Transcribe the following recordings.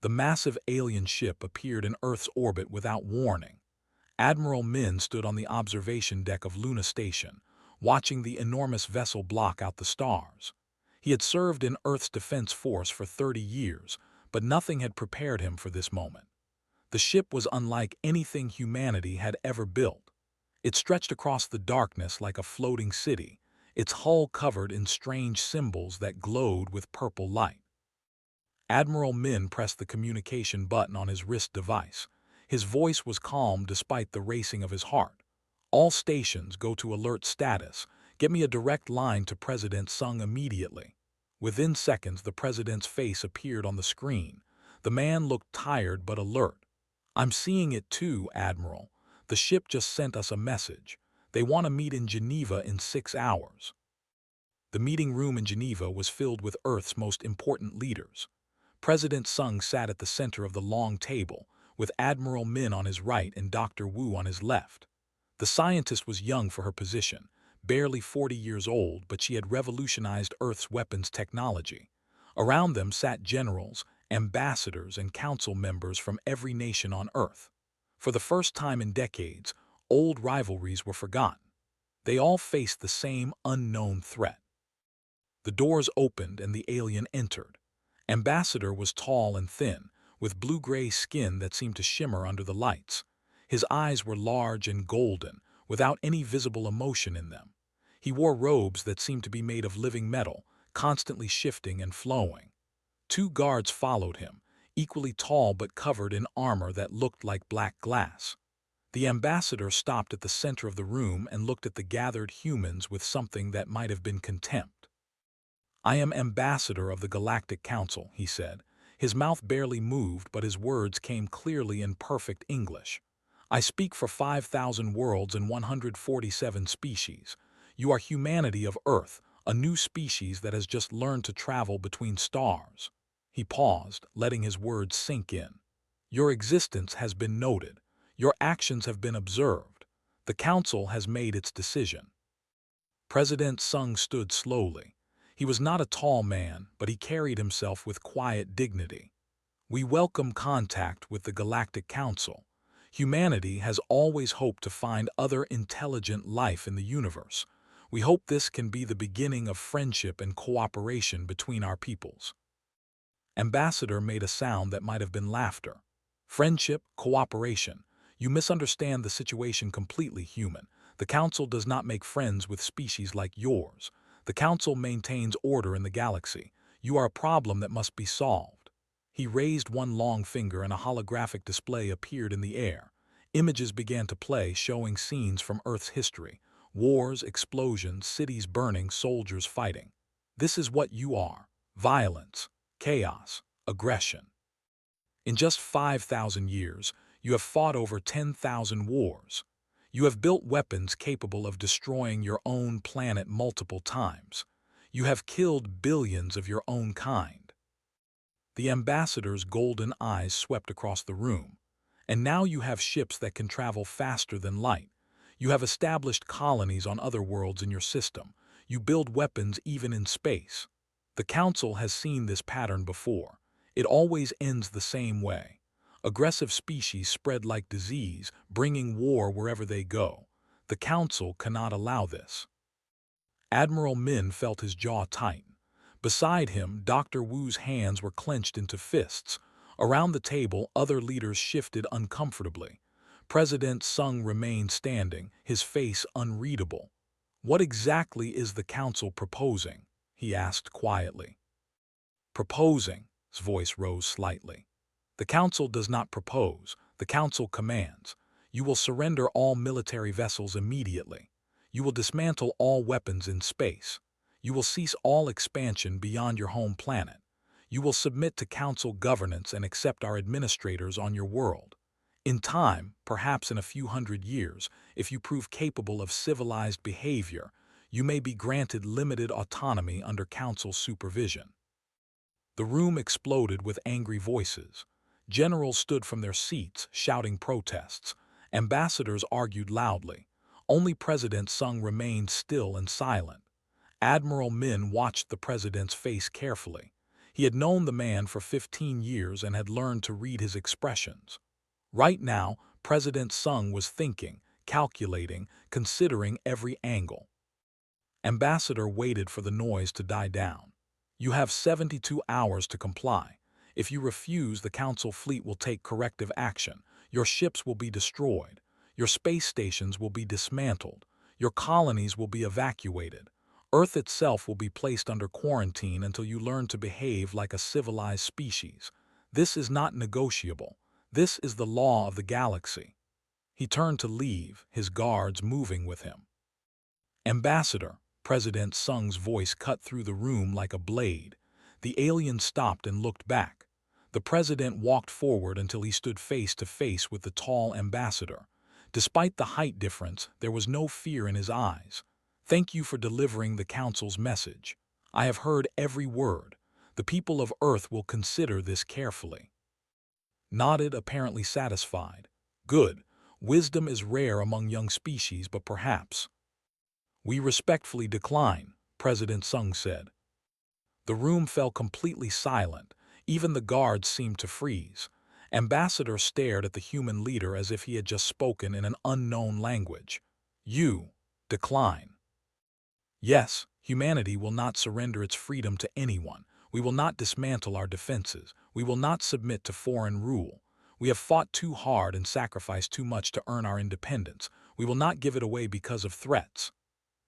The massive alien ship appeared in Earth's orbit without warning. Admiral Min stood on the observation deck of Luna Station, watching the enormous vessel block out the stars. He had served in Earth's Defense Force for 30 years, but nothing had prepared him for this moment. The ship was unlike anything humanity had ever built. It stretched across the darkness like a floating city, its hull covered in strange symbols that glowed with purple light. Admiral Min pressed the communication button on his wrist device. His voice was calm despite the racing of his heart. "All stations go to alert status. Get me a direct line to President Sung immediately." Within seconds, the president's face appeared on the screen. The man looked tired but alert. "I'm seeing it too, Admiral. The ship just sent us a message. They want to meet in Geneva in 6 hours." The meeting room in Geneva was filled with Earth's most important leaders. President Sung sat at the center of the long table, with Admiral Min on his right and Dr. Wu on his left. The scientist was young for her position, barely 40 years old, but she had revolutionized Earth's weapons technology. Around them sat generals, ambassadors, and council members from every nation on Earth. For the first time in decades, old rivalries were forgotten. They all faced the same unknown threat. The doors opened and the alien entered. Ambassador was tall and thin, with blue-gray skin that seemed to shimmer under the lights. His eyes were large and golden, without any visible emotion in them. He wore robes that seemed to be made of living metal, constantly shifting and flowing. 2 guards followed him, equally tall but covered in armor that looked like black glass. The ambassador stopped at the center of the room and looked at the gathered humans with something that might have been contempt. "I am ambassador of the Galactic Council," he said. His mouth barely moved, but his words came clearly in perfect English. "I speak for 5,000 worlds and 147 species. You are humanity of Earth, a new species that has just learned to travel between stars." He paused, letting his words sink in. "Your existence has been noted. Your actions have been observed. The Council has made its decision." President Sung stood slowly. He was not a tall man, but he carried himself with quiet dignity. "We welcome contact with the Galactic Council. Humanity has always hoped to find other intelligent life in the universe. We hope this can be the beginning of friendship and cooperation between our peoples." Ambassador made a sound that might have been laughter. "Friendship, cooperation. You misunderstand the situation completely, human. The Council does not make friends with species like yours. The Council maintains order in the galaxy. You are a problem that must be solved." He raised one long finger and a holographic display appeared in the air. Images began to play, showing scenes from Earth's history. Wars, explosions, cities burning, soldiers fighting. "This is what you are. Violence, chaos, aggression. In just 5,000 years, you have fought over 10,000 wars. You have built weapons capable of destroying your own planet multiple times. You have killed billions of your own kind." The ambassador's golden eyes swept across the room. "And now you have ships that can travel faster than light. You have established colonies on other worlds in your system. You build weapons even in space. The Council has seen this pattern before. It always ends the same way. Aggressive species spread like disease, bringing war wherever they go. The Council cannot allow this." Admiral Min felt his jaw tighten. Beside him, Dr. Wu's hands were clenched into fists. Around the table, other leaders shifted uncomfortably. President Sung remained standing, his face unreadable. "What exactly is the Council proposing?" he asked quietly. "Proposing?" His voice rose slightly. "The Council does not propose. The Council commands. You will surrender all military vessels immediately. You will dismantle all weapons in space. You will cease all expansion beyond your home planet. You will submit to Council governance and accept our administrators on your world. In time, perhaps in a few hundred years, if you prove capable of civilized behavior, you may be granted limited autonomy under Council supervision." The room exploded with angry voices. Generals stood from their seats, shouting protests. Ambassadors argued loudly. Only President Sung remained still and silent. Admiral Min watched the president's face carefully. He had known the man for 15 years and had learned to read his expressions. Right now, President Sung was thinking, calculating, considering every angle. Ambassador waited for the noise to die down. You have 72 hours to comply. If you refuse, the Council fleet will take corrective action. Your ships will be destroyed. Your space stations will be dismantled. Your colonies will be evacuated. Earth itself will be placed under quarantine until you learn to behave like a civilized species. This is not negotiable. This is the law of the galaxy. He turned to leave, his guards moving with him. Ambassador, President Sung's voice cut through the room like a blade. The alien stopped and looked back. The president walked forward until he stood face to face with the tall ambassador. Despite the height difference, there was no fear in his eyes. Thank you for delivering the Council's message. I have heard every word. The people of Earth will consider this carefully. Nodded, apparently satisfied. Good. Wisdom is rare among young species, but perhaps. We respectfully decline, President Sung said. The room fell completely silent. Even the guards seemed to freeze. Ambassador stared at the human leader as if he had just spoken in an unknown language. You decline. Yes, humanity will not surrender its freedom to anyone. We will not dismantle our defenses. We will not submit to foreign rule. We have fought too hard and sacrificed too much to earn our independence. We will not give it away because of threats.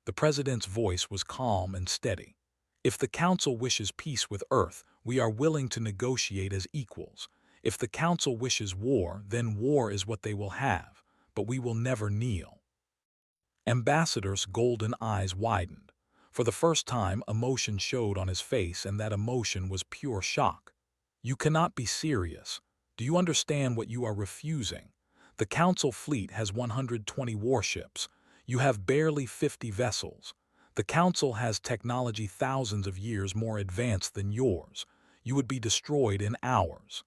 The president's voice was calm and steady. If the Council wishes peace with Earth, we are willing to negotiate as equals. If the Council wishes war, then war is what they will have, but we will never kneel. Ambassador's golden eyes widened. For the first time, emotion showed on his face, and that emotion was pure shock. You cannot be serious. Do you understand what you are refusing? The Council fleet has 120 warships. You have barely 50 vessels. The Council has technology thousands of years more advanced than yours. You would be destroyed in hours.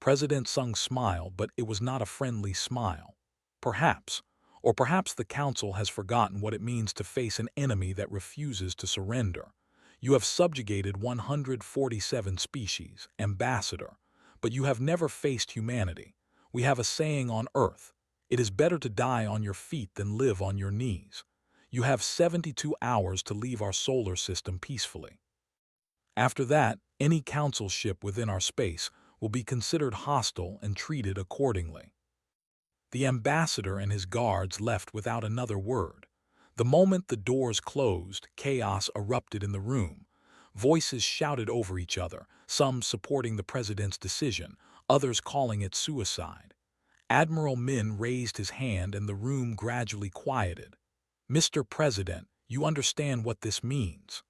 President Sung smiled, but it was not a friendly smile. Perhaps, or perhaps the Council has forgotten what it means to face an enemy that refuses to surrender. You have subjugated 147 species, Ambassador, but you have never faced humanity. We have a saying on Earth: it is better to die on your feet than live on your knees. You have 72 hours to leave our solar system peacefully. After that, any Council ship within our space will be considered hostile and treated accordingly. The ambassador and his guards left without another word. The moment the doors closed, chaos erupted in the room. Voices shouted over each other, some supporting the president's decision, others calling it suicide. Admiral Min raised his hand and the room gradually quieted. Mr. President, you understand what this means.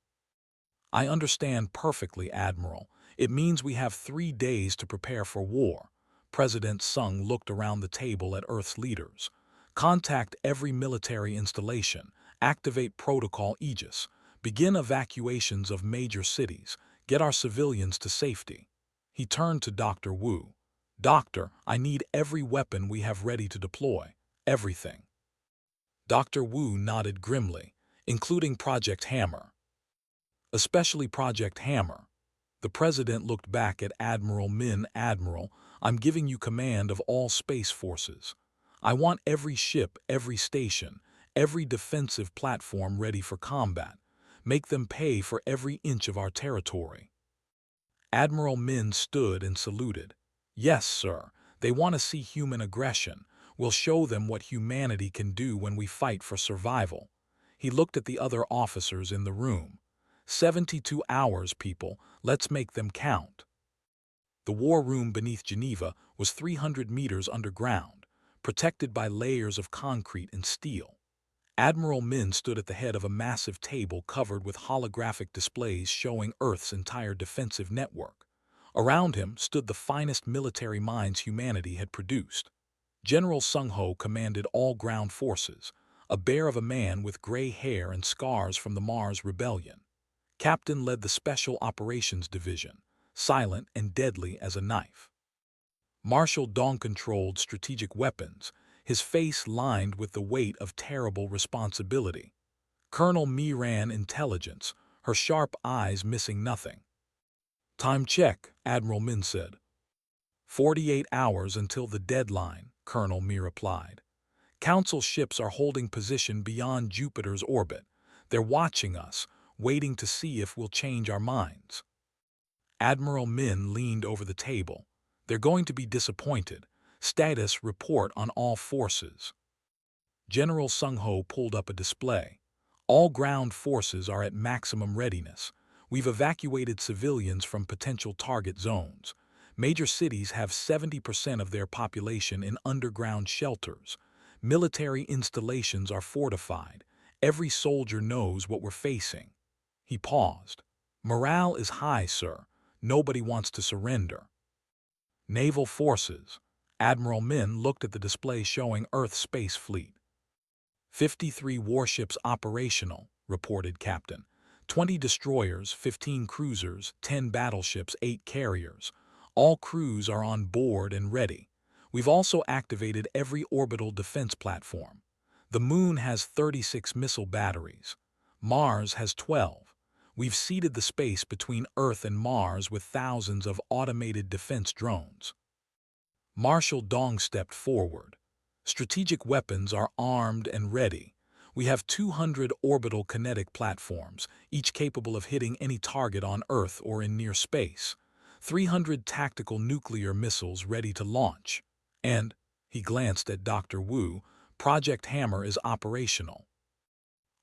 I understand perfectly, Admiral. It means we have 3 days to prepare for war. President Sung looked around the table at Earth's leaders. Contact every military installation. Activate Protocol Aegis. Begin evacuations of major cities. Get our civilians to safety. He turned to Dr. Wu. Doctor, I need every weapon we have ready to deploy. Everything. Dr. Wu nodded grimly, including Project Hammer. Especially Project Hammer. The president looked back at Admiral Min. Admiral, I'm giving you command of all space forces. I want every ship, every station, every defensive platform ready for combat. Make them pay for every inch of our territory. Admiral Min stood and saluted. Yes, sir. They want to see human aggression. We'll show them what humanity can do when we fight for survival. He looked at the other officers in the room. 72 hours, people. Let's make them count. The war room beneath Geneva was 300 meters underground, protected by layers of concrete and steel. Admiral Min stood at the head of a massive table covered with holographic displays showing Earth's entire defensive network. Around him stood the finest military minds humanity had produced. General Sung Ho commanded all ground forces, a bear of a man with gray hair and scars from the Mars Rebellion. Captain led the Special Operations Division, silent and deadly as a knife. Marshal Dong controlled strategic weapons, his face lined with the weight of terrible responsibility. Colonel Mi ran intelligence, her sharp eyes missing nothing. Time check, Admiral Min said. 48 hours until the deadline, Colonel Mi replied. Council ships are holding position beyond Jupiter's orbit. They're watching us, waiting to see if we'll change our minds. Admiral Min leaned over the table. They're going to be disappointed. Status report on all forces. General Sung Ho pulled up a display. All ground forces are at maximum readiness. We've evacuated civilians from potential target zones. Major cities have 70% of their population in underground shelters. Military installations are fortified. Every soldier knows what we're facing. He paused. Morale is high, sir. Nobody wants to surrender. Naval forces. Admiral Min looked at the display showing Earth's space fleet. 53 warships operational, reported Captain. 20 destroyers, 15 cruisers, 10 battleships, 8 carriers. All crews are on board and ready. We've also activated every orbital defense platform. The Moon has 36 missile batteries. Mars has 12. We've seeded the space between Earth and Mars with thousands of automated defense drones. Marshal Dong stepped forward. Strategic weapons are armed and ready. We have 200 orbital kinetic platforms, each capable of hitting any target on Earth or in near space. 300 tactical nuclear missiles ready to launch. And, he glanced at Dr. Wu, Project Hammer is operational.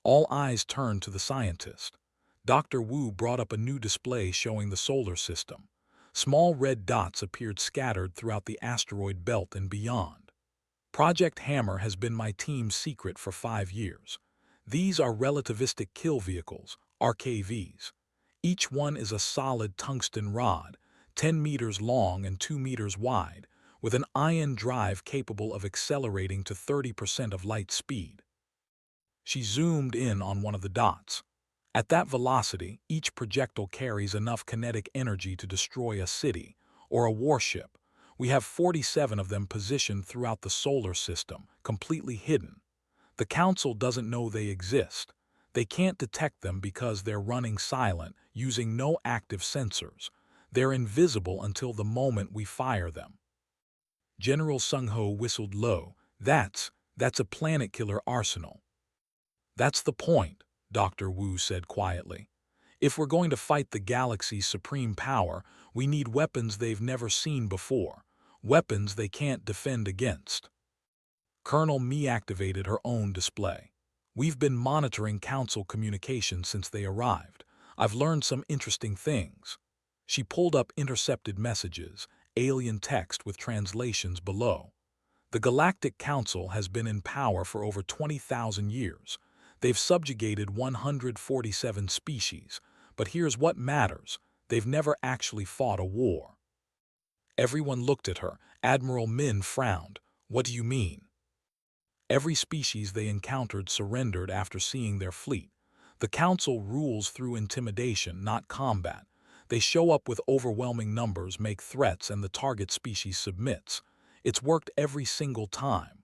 All eyes turned to the scientist. Dr. Wu brought up a new display showing the solar system. Small red dots appeared scattered throughout the asteroid belt and beyond. Project Hammer has been my team's secret for 5 years. These are relativistic kill vehicles, RKVs. Each one is a solid tungsten rod, 10 meters long and 2 meters wide, with an ion drive capable of accelerating to 30% of light speed. She zoomed in on one of the dots. At that velocity, each projectile carries enough kinetic energy to destroy a city or a warship. We have 47 of them positioned throughout the solar system, completely hidden. The Council doesn't know they exist. They can't detect them because they're running silent, using no active sensors. They're invisible until the moment we fire them. General Sung Ho whistled low. That's a planet-killer arsenal. That's the point, Dr. Wu said quietly. If we're going to fight the galaxy's supreme power, we need weapons they've never seen before. Weapons they can't defend against. Colonel Mi activated her own display. We've been monitoring Council communications since they arrived. I've learned some interesting things. She pulled up intercepted messages, alien text with translations below. The Galactic Council has been in power for over 20,000 years. They've subjugated 147 species, but here's what matters. They've never actually fought a war. Everyone looked at her. Admiral Min frowned. What do you mean? Every species they encountered surrendered after seeing their fleet. The Council rules through intimidation, not combat. They show up with overwhelming numbers, make threats, and the target species submits. It's worked every single time.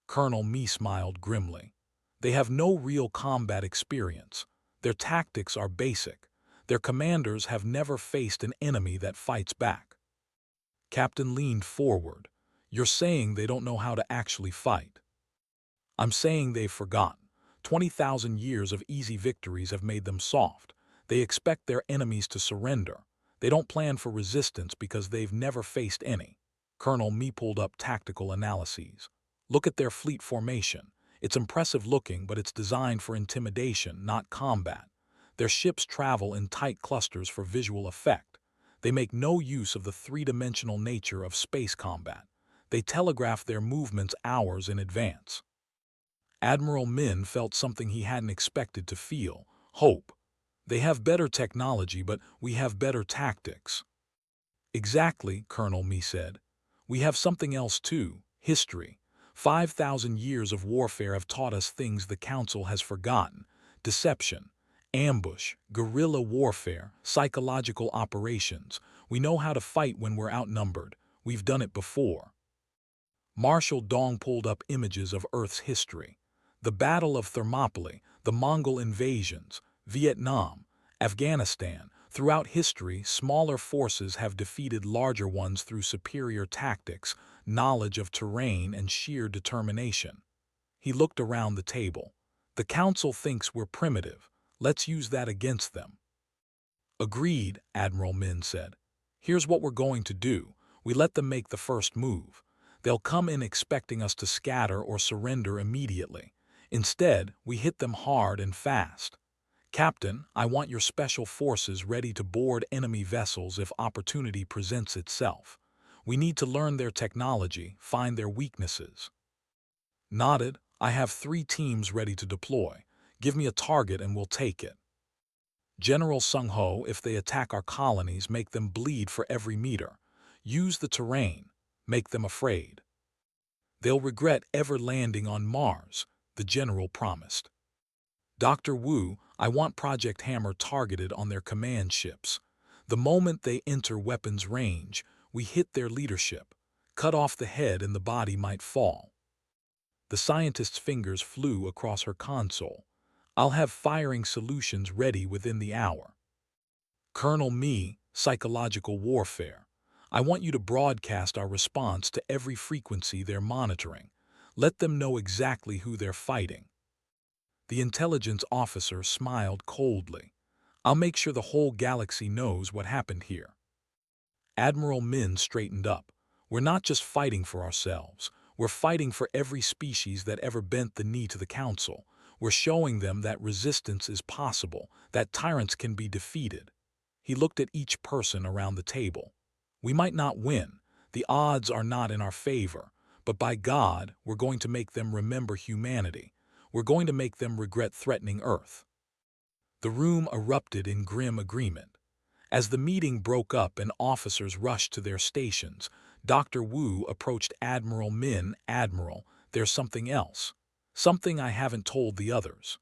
Colonel Mi smiled grimly. They have no real combat experience. Their tactics are basic. Their commanders have never faced an enemy that fights back. Captain leaned forward. You're saying they don't know how to actually fight. I'm saying they've forgotten. 20,000 years of easy victories have made them soft. They expect their enemies to surrender. They don't plan for resistance because they've never faced any. Colonel Mi pulled up tactical analyses. Look at their fleet formation. It's impressive looking, but it's designed for intimidation, not combat. Their ships travel in tight clusters for visual effect. They make no use of the three-dimensional nature of space combat. They telegraph their movements hours in advance. Admiral Min felt something he hadn't expected to feel: hope. They have better technology, but we have better tactics. Exactly, Colonel Mi said. We have something else too: history. 5,000 years of warfare have taught us things the Council has forgotten: deception, ambush, guerrilla warfare, psychological operations. We know how to fight when we're outnumbered. We've done it before. Marshal Dong pulled up images of Earth's history. The Battle of Thermopylae, the Mongol invasions, Vietnam, Afghanistan. Throughout history, smaller forces have defeated larger ones through superior tactics, knowledge of terrain, and sheer determination. He looked around the table. The council thinks we're primitive. Let's use that against them. Agreed, Admiral Min said. Here's what we're going to do. We let them make the first move. They'll come in expecting us to scatter or surrender immediately. Instead, we hit them hard and fast. Captain, I want your special forces ready to board enemy vessels if opportunity presents itself. We need to learn their technology, find their weaknesses. Nodded. I have 3 teams ready to deploy. Give me a target and we'll take it. General Sung Ho, if they attack our colonies, make them bleed for every meter. Use the terrain. Make them afraid. They'll regret ever landing on Mars, the general promised. Dr. Wu, I want Project Hammer targeted on their command ships. The moment they enter weapons range, we hit their leadership. Cut off the head and the body might fall. The scientist's fingers flew across her console. I'll have firing solutions ready within the hour. Colonel Me, Psychological Warfare. I want you to broadcast our response to every frequency they're monitoring. Let them know exactly who they're fighting. The intelligence officer smiled coldly. I'll make sure the whole galaxy knows what happened here. Admiral Min straightened up. We're not just fighting for ourselves. We're fighting for every species that ever bent the knee to the Council. We're showing them that resistance is possible, that tyrants can be defeated. He looked at each person around the table. We might not win. The odds are not in our favor. But by God, we're going to make them remember humanity. We're going to make them regret threatening Earth. The room erupted in grim agreement. As the meeting broke up and officers rushed to their stations, Dr. Wu approached Admiral Min. Admiral, there's something else. Something I haven't told the others.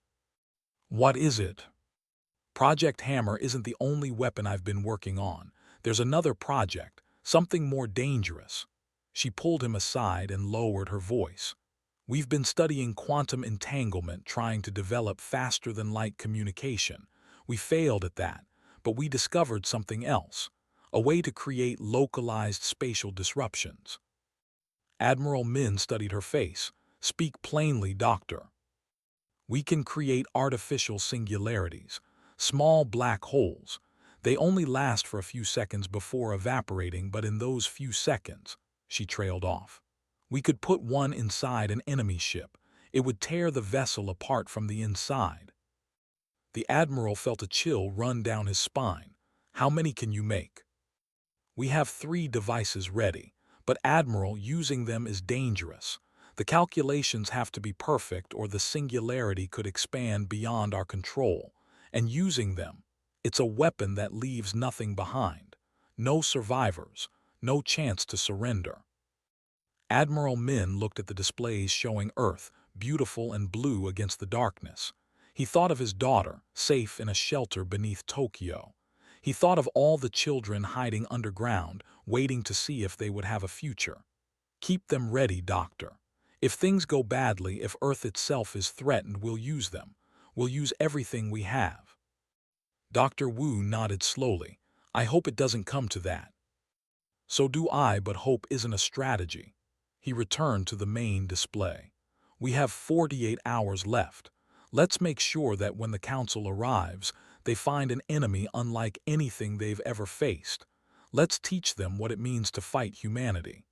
What is it? Project Hammer isn't the only weapon I've been working on. There's another project, something more dangerous. She pulled him aside and lowered her voice. We've been studying quantum entanglement, trying to develop faster-than-light communication. We failed at that, but we discovered something else, a way to create localized spatial disruptions. Admiral Min studied her face. Speak plainly, Doctor. We can create artificial singularities, small black holes. They only last for a few seconds before evaporating, but in those few seconds, she trailed off. We could put one inside an enemy ship. It would tear the vessel apart from the inside. The Admiral felt a chill run down his spine. How many can you make? We have 3 devices ready, but Admiral, using them is dangerous. The calculations have to be perfect or the singularity could expand beyond our control. And using them, it's a weapon that leaves nothing behind. No survivors, no chance to surrender. Admiral Min looked at the displays showing Earth, beautiful and blue against the darkness. He thought of his daughter, safe in a shelter beneath Tokyo. He thought of all the children hiding underground, waiting to see if they would have a future. Keep them ready, Doctor. If things go badly, if Earth itself is threatened, we'll use them. We'll use everything we have. Dr. Wu nodded slowly. I hope it doesn't come to that. So do I, but hope isn't a strategy. He returned to the main display. We have 48 hours left. Let's make sure that when the Council arrives, they find an enemy unlike anything they've ever faced. Let's teach them what it means to fight humanity.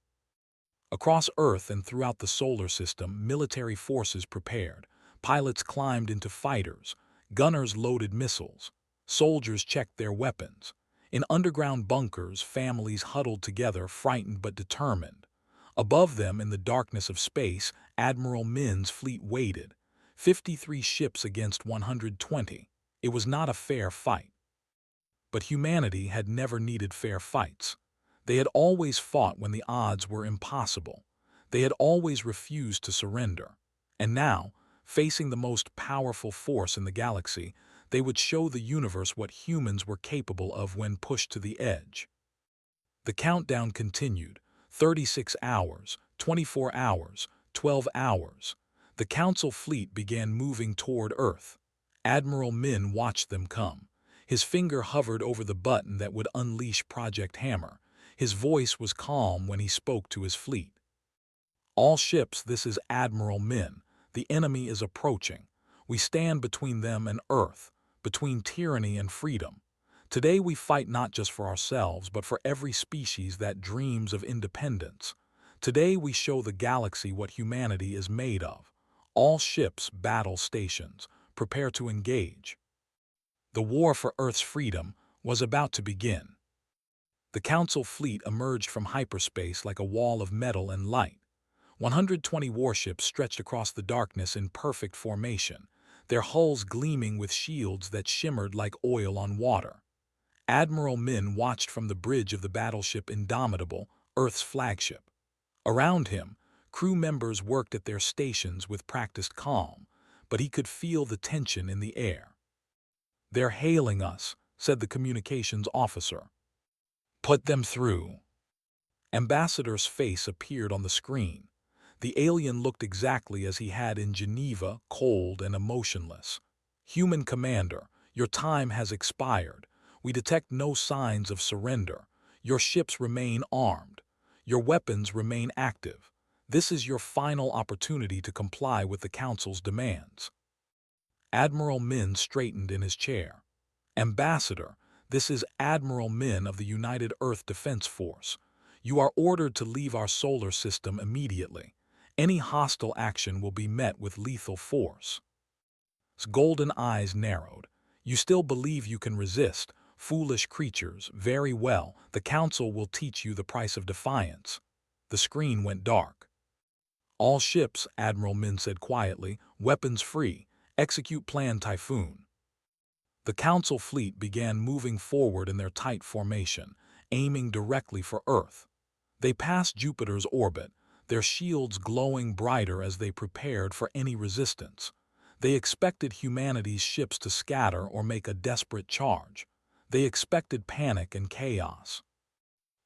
Across Earth and throughout the solar system, military forces prepared. Pilots climbed into fighters. Gunners loaded missiles. Soldiers checked their weapons. In underground bunkers, families huddled together, frightened but determined. Above them, in the darkness of space, Admiral Min's fleet waited. 53 ships against 120. It was not a fair fight. But humanity had never needed fair fights. They had always fought when the odds were impossible. They had always refused to surrender. And now, facing the most powerful force in the galaxy, they would show the universe what humans were capable of when pushed to the edge. The countdown continued. 36 hours, 24 hours, 12 hours. The Council fleet began moving toward Earth. Admiral Min watched them come. His finger hovered over the button that would unleash Project Hammer. His voice was calm when he spoke to his fleet. "All ships, this is Admiral Min. The enemy is approaching. We stand between them and Earth, between tyranny and freedom. Today we fight not just for ourselves, but for every species that dreams of independence. Today we show the galaxy what humanity is made of. All ships, battle stations, prepare to engage." The war for Earth's freedom was about to begin. The Council fleet emerged from hyperspace like a wall of metal and light. 120 warships stretched across the darkness in perfect formation, their hulls gleaming with shields that shimmered like oil on water. Admiral Min watched from the bridge of the battleship Indomitable, Earth's flagship. Around him, crew members worked at their stations with practiced calm, but he could feel the tension in the air. "They're hailing us," said the communications officer. "Put them through." Ambassador's face appeared on the screen. The alien looked exactly as he had in Geneva, cold and emotionless. "Human Commander, your time has expired. We detect no signs of surrender. Your ships remain armed. Your weapons remain active. This is your final opportunity to comply with the Council's demands." Admiral Min straightened in his chair. "Ambassador, this is Admiral Min of the United Earth Defense Force. You are ordered to leave our solar system immediately. Any hostile action will be met with lethal force." His golden eyes narrowed. "You still believe you can resist? Foolish creatures, very well. The Council will teach you the price of defiance." The screen went dark. "All ships," Admiral Min said quietly, "weapons free. Execute Plan Typhoon." The Council fleet began moving forward in their tight formation, aiming directly for Earth. They passed Jupiter's orbit, their shields glowing brighter as they prepared for any resistance. They expected humanity's ships to scatter or make a desperate charge. They expected panic and chaos.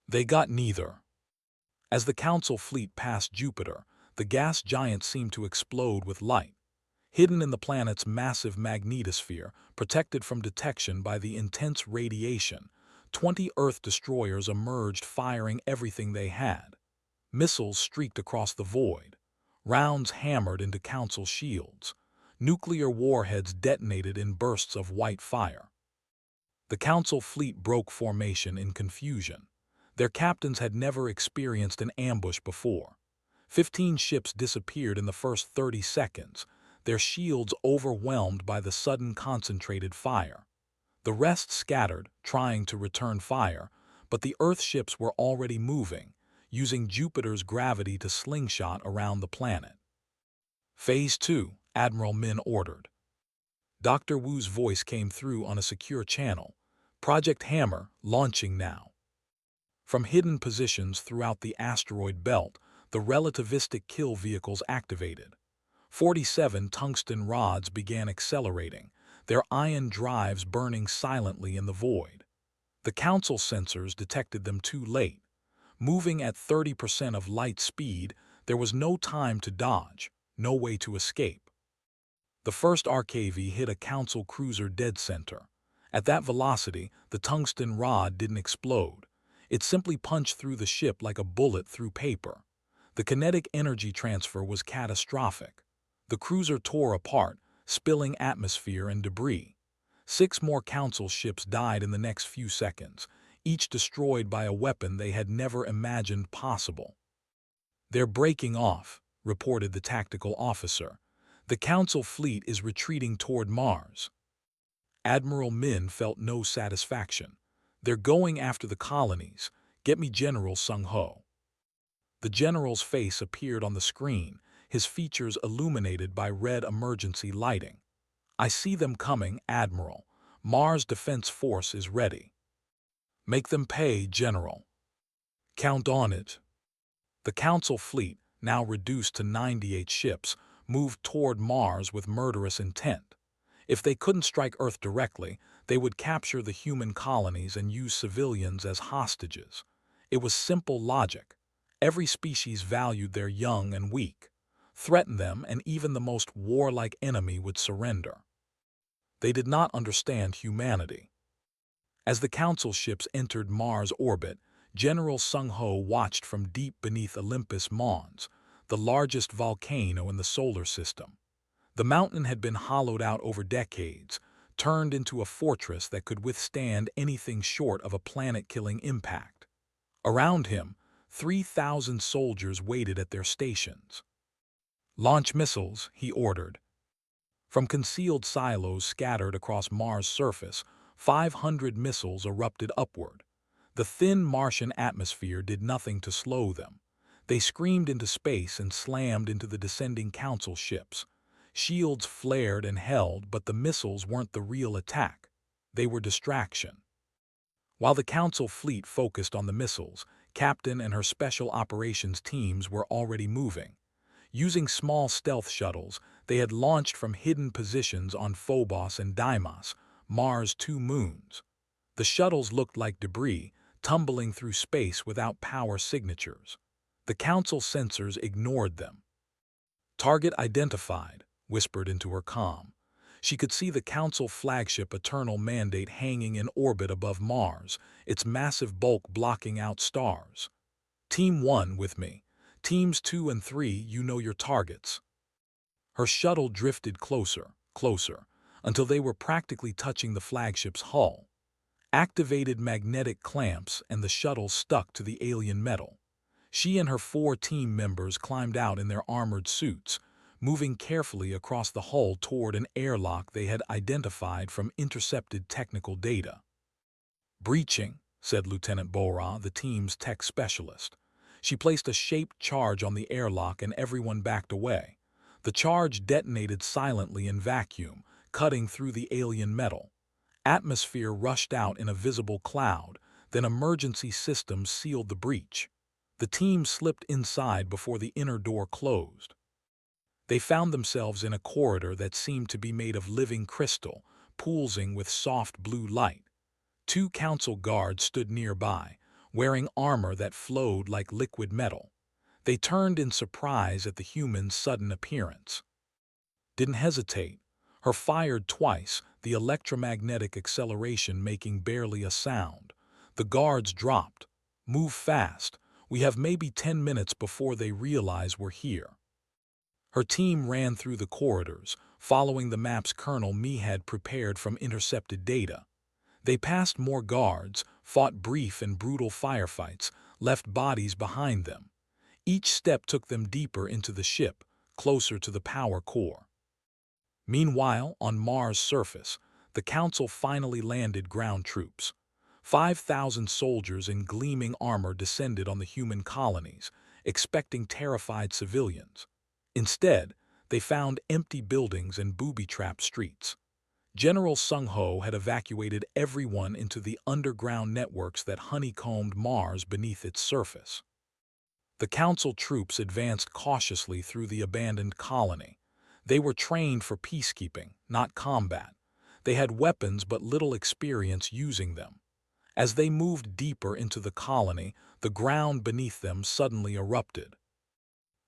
They got neither. As the Council fleet passed Jupiter, the gas giant seemed to explode with light. Hidden in the planet's massive magnetosphere, protected from detection by the intense radiation, 20 Earth destroyers emerged, firing everything they had. Missiles streaked across the void. Rounds hammered into Council shields. Nuclear warheads detonated in bursts of white fire. The Council fleet broke formation in confusion. Their captains had never experienced an ambush before. 15 ships disappeared in the first 30 seconds, their shields overwhelmed by the sudden concentrated fire. The rest scattered, trying to return fire, but the Earth ships were already moving, using Jupiter's gravity to slingshot around the planet. "Phase 2, Admiral Min ordered." Dr. Wu's voice came through on a secure channel. "Project Hammer, launching now." From hidden positions throughout the asteroid belt, the relativistic kill vehicles activated. 47 tungsten rods began accelerating, their ion drives burning silently in the void. The Council sensors detected them too late. Moving at 30% of light speed, there was no time to dodge, no way to escape. The first RKV hit a Council cruiser dead center. At that velocity, the tungsten rod didn't explode. It simply punched through the ship like a bullet through paper. The kinetic energy transfer was catastrophic. The cruiser tore apart, spilling atmosphere and debris. 6 more Council ships died in the next few seconds, each destroyed by a weapon they had never imagined possible. "They're breaking off," reported the tactical officer. "The Council fleet is retreating toward Mars." Admiral Min felt no satisfaction. "They're going after the colonies. Get me General Sung Ho." The general's face appeared on the screen, his features illuminated by red emergency lighting. "I see them coming, Admiral. Mars Defense Force is ready." "Make them pay, General." "Count on it." The Council fleet, now reduced to 98 ships, moved toward Mars with murderous intent. If they couldn't strike Earth directly, they would capture the human colonies and use civilians as hostages. It was simple logic. Every species valued their young and weak. Threaten them, and even the most warlike enemy would surrender. They did not understand humanity. As the Council ships entered Mars orbit, General Sung Ho watched from deep beneath Olympus Mons, the largest volcano in the solar system. The mountain had been hollowed out over decades, turned into a fortress that could withstand anything short of a planet-killing impact. Around him, 3,000 soldiers waited at their stations. "Launch missiles," he ordered. From concealed silos scattered across Mars' surface, 500 missiles erupted upward. The thin Martian atmosphere did nothing to slow them. They screamed into space and slammed into the descending Council ships. Shields flared and held, but the missiles weren't the real attack. They were distraction. While the Council fleet focused on the missiles, Captain and her special operations teams were already moving. Using small stealth shuttles, they had launched from hidden positions on Phobos and Deimos, Mars' two moons. The shuttles looked like debris, tumbling through space without power signatures. The Council sensors ignored them. "Target identified," whispered into her comm. She could see the Council flagship Eternal Mandate hanging in orbit above Mars, its massive bulk blocking out stars. "Team 1 with me. Teams 2 and 3, you know your targets." Her shuttle drifted closer, closer, until they were practically touching the flagship's hull. Activated magnetic clamps and the shuttle stuck to the alien metal. She and her 4 team members climbed out in their armored suits, moving carefully across the hull toward an airlock they had identified from intercepted technical data. "Breaching," said Lieutenant Bora, the team's tech specialist. She placed a shaped charge on the airlock and everyone backed away. The charge detonated silently in vacuum, cutting through the alien metal. Atmosphere rushed out in a visible cloud, then emergency systems sealed the breach. The team slipped inside before the inner door closed. They found themselves in a corridor that seemed to be made of living crystal, pulsing with soft blue light. 2 Council guards stood nearby, wearing armor that flowed like liquid metal. They turned in surprise at the human's sudden appearance. Didn't hesitate. Her fired twice, the electromagnetic acceleration making barely a sound. The guards dropped. "Move fast. We have maybe 10 minutes before they realize we're here." Her team ran through the corridors, following the maps Colonel Mi had prepared from intercepted data. They passed more guards, fought brief and brutal firefights, left bodies behind them. Each step took them deeper into the ship, closer to the power core. Meanwhile, on Mars' surface, the Council finally landed ground troops. 5,000 soldiers in gleaming armor descended on the human colonies, expecting terrified civilians. Instead, they found empty buildings and booby-trapped streets. General Sung Ho had evacuated everyone into the underground networks that honeycombed Mars beneath its surface. The Council troops advanced cautiously through the abandoned colony. They were trained for peacekeeping, not combat. They had weapons but little experience using them. As they moved deeper into the colony, the ground beneath them suddenly erupted.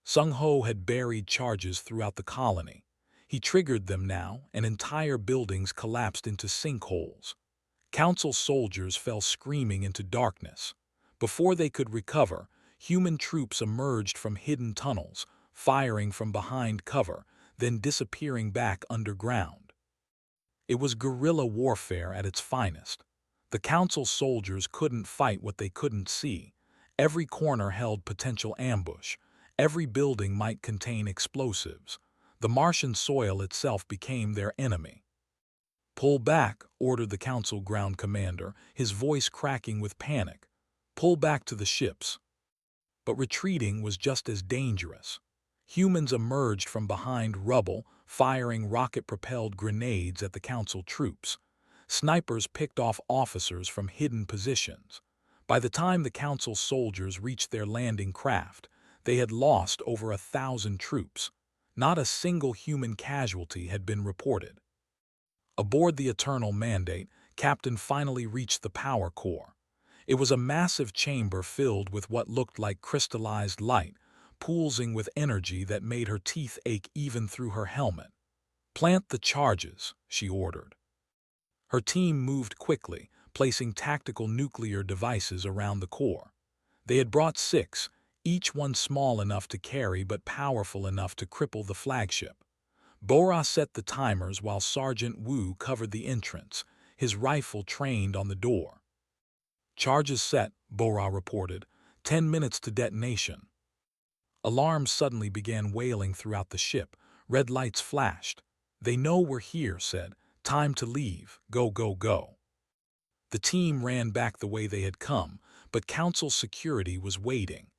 Sung Ho had buried charges throughout the colony. He triggered them now, and entire buildings collapsed into sinkholes. Council soldiers fell screaming into darkness. Before they could recover, human troops emerged from hidden tunnels, firing from behind cover, then disappearing back underground. It was guerrilla warfare at its finest. The Council soldiers couldn't fight what they couldn't see. Every corner held potential ambush. Every building might contain explosives. The Martian soil itself became their enemy. "Pull back," ordered the Council ground commander, his voice cracking with panic. "Pull back to the ships." But retreating was just as dangerous. Humans emerged from behind rubble, firing rocket-propelled grenades at the Council troops. Snipers picked off officers from hidden positions. By the time the Council soldiers reached their landing craft, they had lost over 1,000 troops. Not a single human casualty had been reported. Aboard the Eternal Mandate, Captain finally reached the power core. It was a massive chamber filled with what looked like crystallized light, pulsing with energy that made her teeth ache even through her helmet. "Plant the charges," she ordered. Her team moved quickly, placing tactical nuclear devices around the core. They had brought 6, each one small enough to carry but powerful enough to cripple the flagship. Bora set the timers while Sergeant Wu covered the entrance, his rifle trained on the door. "Charges set," Bora reported. 10 minutes to detonation. Alarms suddenly began wailing throughout the ship. Red lights flashed. "They know we're here," said. "Time to leave. Go, go, go." The team ran back the way they had come, but Council security was waiting.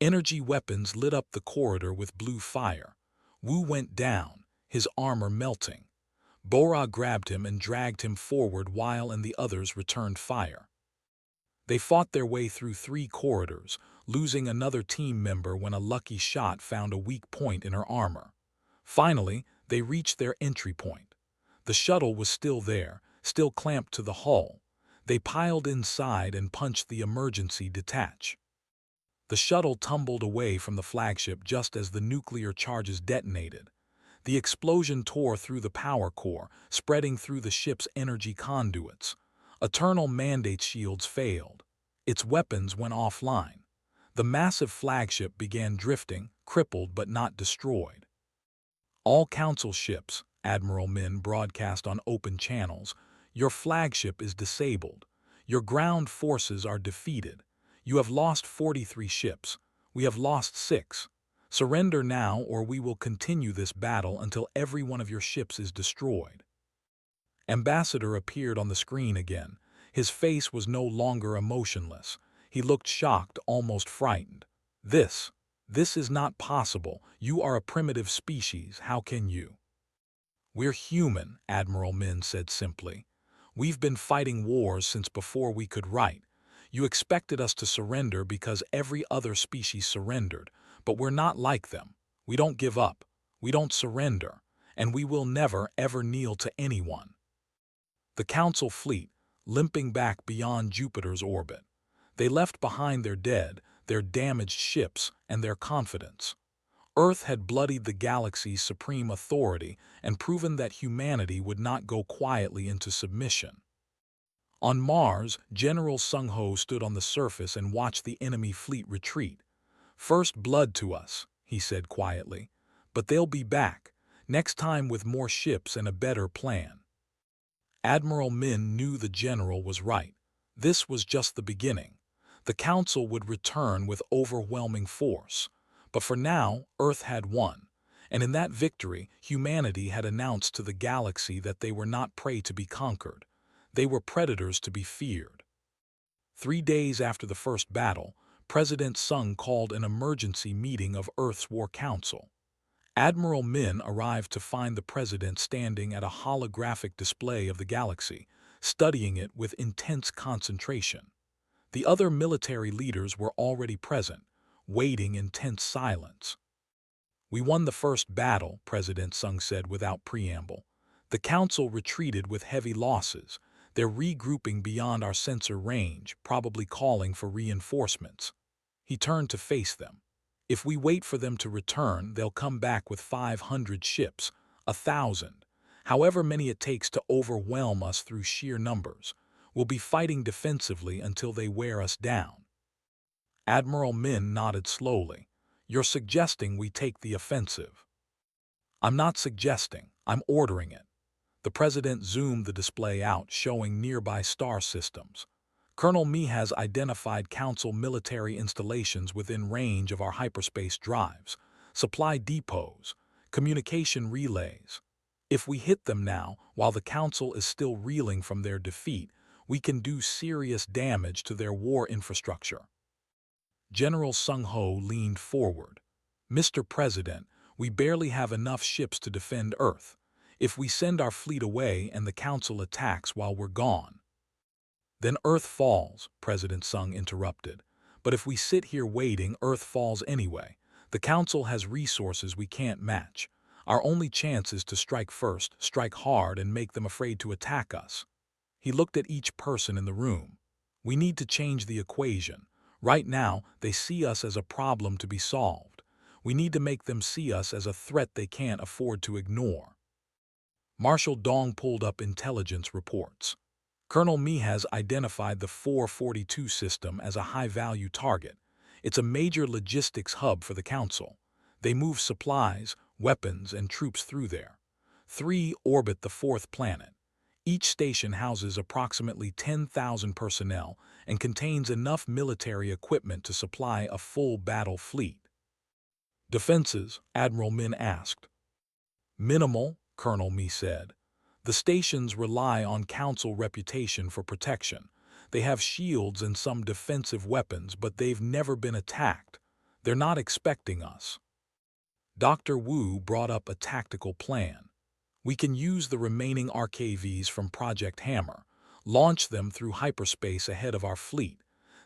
Energy weapons lit up the corridor with blue fire. Wu went down, his armor melting. Bora grabbed him and dragged him forward while the others returned fire. They fought their way through 3 corridors, losing another team member when a lucky shot found a weak point in her armor. Finally, they reached their entry point. The shuttle was still there, still clamped to the hull. They piled inside and punched the emergency detach. The shuttle tumbled away from the flagship just as the nuclear charges detonated. The explosion tore through the power core, spreading through the ship's energy conduits. Eternal Mandate shields failed. Its weapons went offline. The massive flagship began drifting, crippled but not destroyed. "All Council ships," Admiral Min broadcast on open channels, "your flagship is disabled. Your ground forces are defeated. You have lost 43 ships. We have lost 6. Surrender now or we will continue this battle until every one of your ships is destroyed." Ambassador appeared on the screen again. His face was no longer emotionless. He looked shocked, almost frightened. This is not possible. You are a primitive species. How can you?" "We're human," Admiral Min said simply. "We've been fighting wars since before we could write. You expected us to surrender because every other species surrendered, but we're not like them. We don't give up. We don't surrender. And we will never, ever kneel to anyone." The Council fleet, limping back beyond Jupiter's orbit. They left behind their dead, their damaged ships, and their confidence. Earth had bloodied the galaxy's supreme authority and proven that humanity would not go quietly into submission. On Mars, General Sung Ho stood on the surface and watched the enemy fleet retreat. "First blood to us," he said quietly. "But they'll be back, next time with more ships and a better plan." Admiral Min knew the general was right. This was just the beginning. The Council would return with overwhelming force. But for now, Earth had won. And in that victory, humanity had announced to the galaxy that they were not prey to be conquered. They were predators to be feared. 3 days after the first battle, President Sung called an emergency meeting of Earth's War Council. Admiral Min arrived to find the president standing at a holographic display of the galaxy, studying it with intense concentration. The other military leaders were already present, waiting in tense silence. "We won the first battle," President Sung said without preamble. "The Council retreated with heavy losses. They're regrouping beyond our sensor range, probably calling for reinforcements." He turned to face them. "If we wait for them to return, they'll come back with 500 ships, 1,000, however many it takes to overwhelm us through sheer numbers. We'll be fighting defensively until they wear us down." Admiral Min nodded slowly. "You're suggesting we take the offensive." "I'm not suggesting, I'm ordering it." The president zoomed the display out, showing nearby star systems. "Colonel Mi has identified Council military installations within range of our hyperspace drives, supply depots, communication relays. If we hit them now, while the Council is still reeling from their defeat, we can do serious damage to their war infrastructure." General Sung Ho leaned forward. "Mr. President, we barely have enough ships to defend Earth. If we send our fleet away and the Council attacks while we're gone—" "Then Earth falls," President Sung interrupted. "But if we sit here waiting, Earth falls anyway. The Council has resources we can't match. Our only chance is to strike first, strike hard, and make them afraid to attack us." He looked at each person in the room. "We need to change the equation. Right now, they see us as a problem to be solved. We need to make them see us as a threat they can't afford to ignore." Marshal Dong pulled up intelligence reports. Colonel Mi has identified the 442 system as a high-value target. It's a major logistics hub for the Council. They move supplies, weapons, and troops through there. 3 orbit the 4th planet. Each station houses approximately 10,000 personnel and contains enough military equipment to supply a full battle fleet. Defenses, Admiral Min asked. Minimal, Colonel Mi said. The stations rely on Council reputation for protection. They have shields and some defensive weapons, but they've never been attacked. They're not expecting us. Dr. Wu brought up a tactical plan. We can use the remaining RKVs from Project Hammer, launch them through hyperspace ahead of our fleet.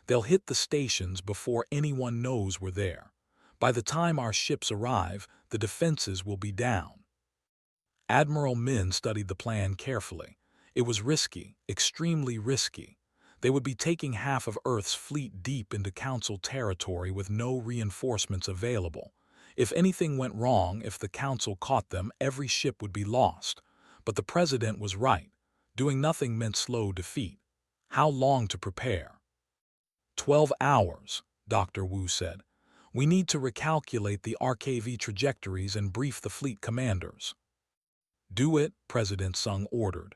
They'll hit the stations before anyone knows we're there. By the time our ships arrive, the defenses will be down. Admiral Min studied the plan carefully. It was risky, extremely risky. They would be taking half of Earth's fleet deep into Council territory with no reinforcements available. If anything went wrong, if the Council caught them, every ship would be lost. But the President was right. Doing nothing meant slow defeat. How long to prepare? 12 hours, Dr. Wu said. We need to recalculate the RKV trajectories and brief the fleet commanders. Do it, President Sung ordered.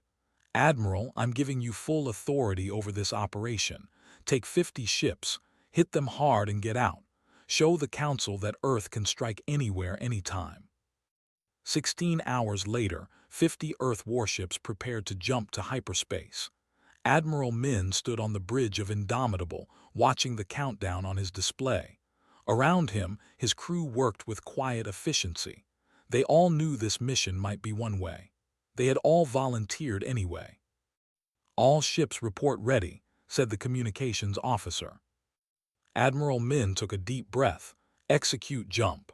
Admiral, I'm giving you full authority over this operation. Take 50 ships, hit them hard and get out. Show the Council that Earth can strike anywhere, anytime. 16 hours later, 50 Earth warships prepared to jump to hyperspace. Admiral Min stood on the bridge of Indomitable, watching the countdown on his display. Around him, his crew worked with quiet efficiency. They all knew this mission might be one way. They had all volunteered anyway. All ships report ready, said the communications officer. Admiral Min took a deep breath. Execute jump.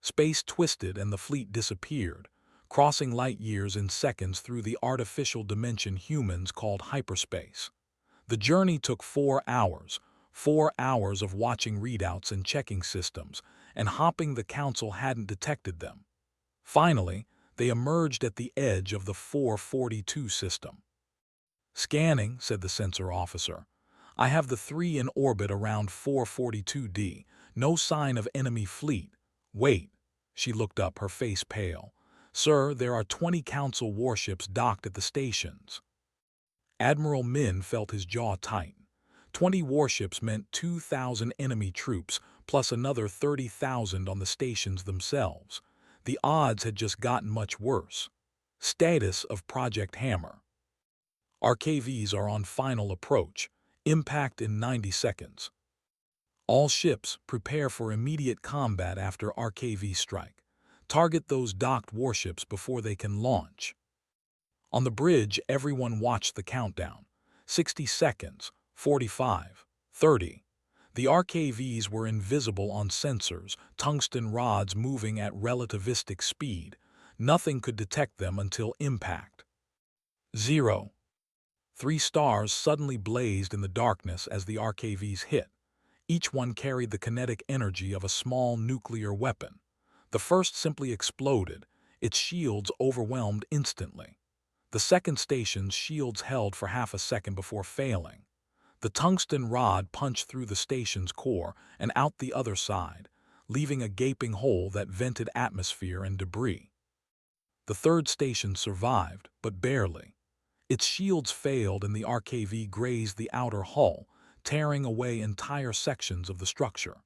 Space twisted and the fleet disappeared, crossing light years in seconds through the artificial dimension humans called hyperspace. The journey took 4 hours, 4 hours of watching readouts and checking systems, and hoping the Council hadn't detected them. Finally, they emerged at the edge of the 442 system. Scanning, said the sensor officer. I have the 3 in orbit around 442D. No sign of enemy fleet. Wait. She looked up, her face pale. Sir, there are 20 Council warships docked at the stations. Admiral Min felt his jaw tighten. 20 warships meant 2,000 enemy troops, plus another 30,000 on the stations themselves. The odds had just gotten much worse. Status of Project Hammer. RKVs are on final approach. Impact in 90 seconds. All ships prepare for immediate combat after RKV strike. Target those docked warships before they can launch. On the bridge, everyone watched the countdown. 60 seconds, 45, 30. The RKVs were invisible on sensors, tungsten rods moving at relativistic speed. Nothing could detect them until impact. 0. 3 stars suddenly blazed in the darkness as the RKVs hit. Each one carried the kinetic energy of a small nuclear weapon. The first simply exploded, its shields overwhelmed instantly. The second station's shields held for half a second before failing. The tungsten rod punched through the station's core and out the other side, leaving a gaping hole that vented atmosphere and debris. The third station survived, but barely. Its shields failed and the RKV grazed the outer hull, tearing away entire sections of the structure.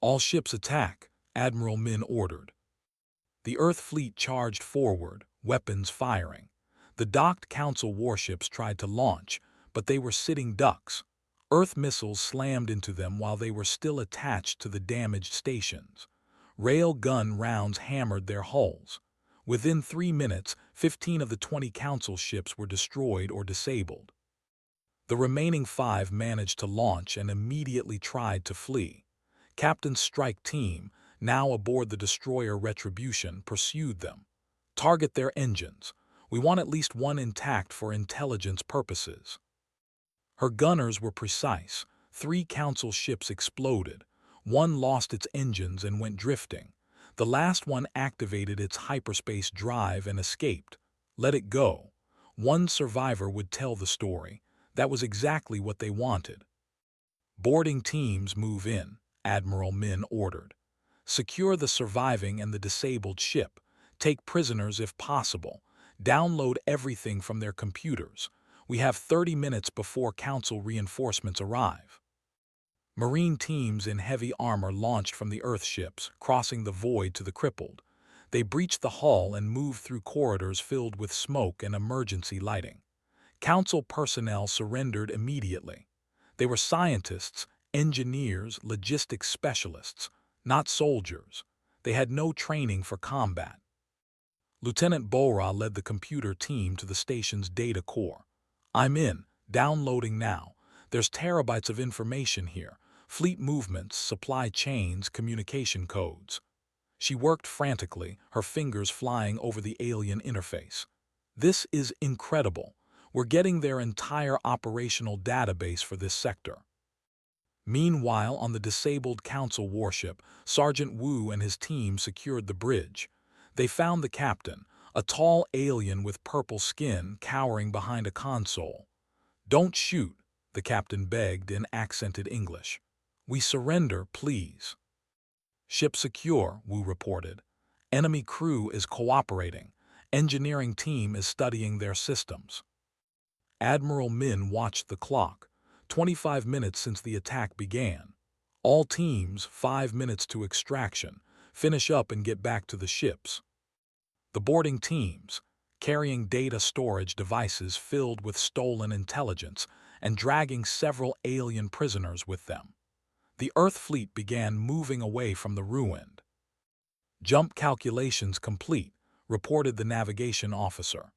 All ships attack, Admiral Min ordered. The Earth fleet charged forward, weapons firing. The docked Council warships tried to launch, but they were sitting ducks. Earth missiles slammed into them while they were still attached to the damaged stations. Rail gun rounds hammered their hulls. Within 3 minutes, 15 of the 20 Council ships were destroyed or disabled. The remaining 5 managed to launch and immediately tried to flee. Captain's strike team, now aboard the destroyer Retribution, pursued them. Target their engines. We want at least one intact for intelligence purposes. Her gunners were precise. 3 Council ships exploded. One lost its engines and went drifting. The last one activated its hyperspace drive and escaped. Let it go. One survivor would tell the story. That was exactly what they wanted. Boarding teams move in, Admiral Min ordered. Secure the surviving and the disabled ship. Take prisoners if possible. Download everything from their computers. We have 30 minutes before Council reinforcements arrive. Marine teams in heavy armor launched from the Earth ships, crossing the void to the crippled. They breached the hull and moved through corridors filled with smoke and emergency lighting. Council personnel surrendered immediately. They were scientists, engineers, logistics specialists, not soldiers. They had no training for combat. Lieutenant Bora led the computer team to the station's data core. I'm in, downloading now. There's terabytes of information here. Fleet movements, supply chains, communication codes. She worked frantically, her fingers flying over the alien interface. This is incredible. We're getting their entire operational database for this sector. Meanwhile, on the disabled Council warship, Sergeant Wu and his team secured the bridge. They found the captain, a tall alien with purple skin, cowering behind a console. "Don't shoot," the captain begged in accented English. "We surrender, please." "Ship secure," Wu reported. "Enemy crew is cooperating. Engineering team is studying their systems." Admiral Min watched the clock. 25 minutes since the attack began. All teams, 5 minutes to extraction. Finish up and get back to the ships. The boarding teams, carrying data storage devices filled with stolen intelligence and dragging several alien prisoners with them. The Earth fleet began moving away from the ruined. "Jump calculations complete," reported the navigation officer.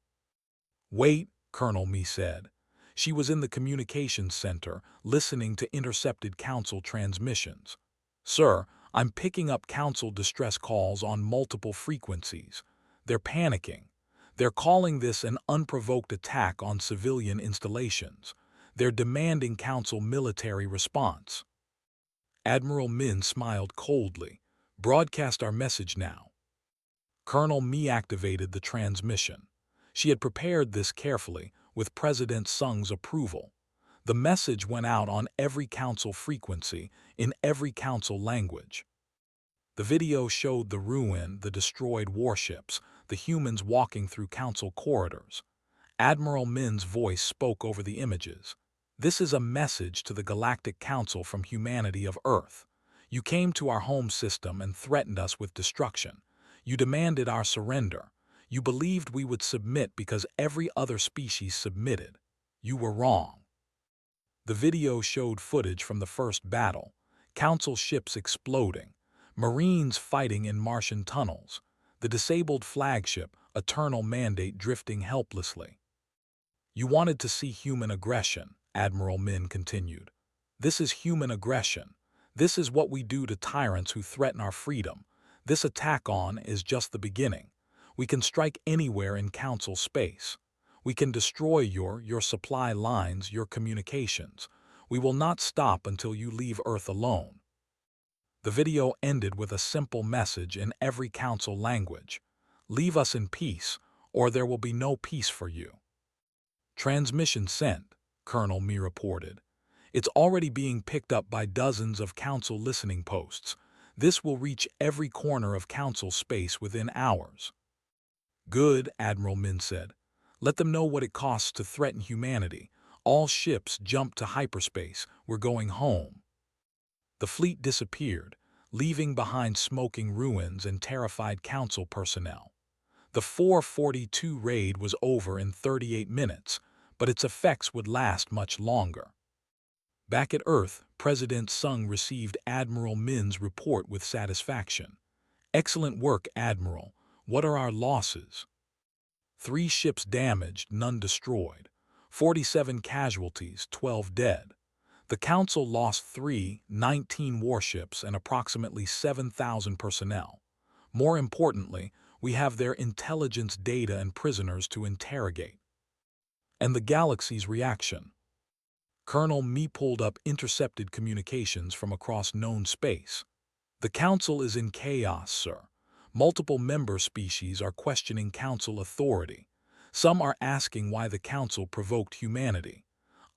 "Wait," Colonel Mi said. She was in the communications center, listening to intercepted Council transmissions. "Sir, I'm picking up Council distress calls on multiple frequencies. They're panicking. They're calling this an unprovoked attack on civilian installations. They're demanding Council military response." Admiral Min smiled coldly. "Broadcast our message now." Colonel Mi activated the transmission. She had prepared this carefully, with President Sung's approval. The message went out on every Council frequency, in every Council language. The video showed the ruin, the destroyed warships, the humans walking through Council corridors. Admiral Min's voice spoke over the images. "This is a message to the Galactic Council from humanity of Earth. You came to our home system and threatened us with destruction. You demanded our surrender. You believed we would submit because every other species submitted. You were wrong." The video showed footage from the first battle, Council ships exploding, Marines fighting in Martian tunnels, the disabled flagship, Eternal Mandate, drifting helplessly. "You wanted to see human aggression," Admiral Min continued. "This is human aggression. This is what we do to tyrants who threaten our freedom. This attack on is just the beginning. We can strike anywhere in Council space. We can destroy your supply lines, your communications. We will not stop until you leave Earth alone." The video ended with a simple message in every Council language. "Leave us in peace, or there will be no peace for you." "Transmission sent," Colonel Mi reported. "It's already being picked up by dozens of Council listening posts. This will reach every corner of Council space within hours." "Good," Admiral Min said. "Let them know what it costs to threaten humanity. All ships jump to hyperspace. We're going home." The fleet disappeared, leaving behind smoking ruins and terrified Council personnel. The 442 raid was over in 38 minutes, but its effects would last much longer. Back at Earth, President Sung received Admiral Min's report with satisfaction. "Excellent work, Admiral. What are our losses?" 3 ships damaged, none destroyed. 47 casualties, 12 dead. The Council lost 19 warships and approximately 7,000 personnel. More importantly, we have their intelligence data and prisoners to interrogate. And the galaxy's reaction. Colonel Mi pulled up intercepted communications from across known space. "The Council is in chaos, sir. Multiple member species are questioning Council authority. Some are asking why the Council provoked humanity.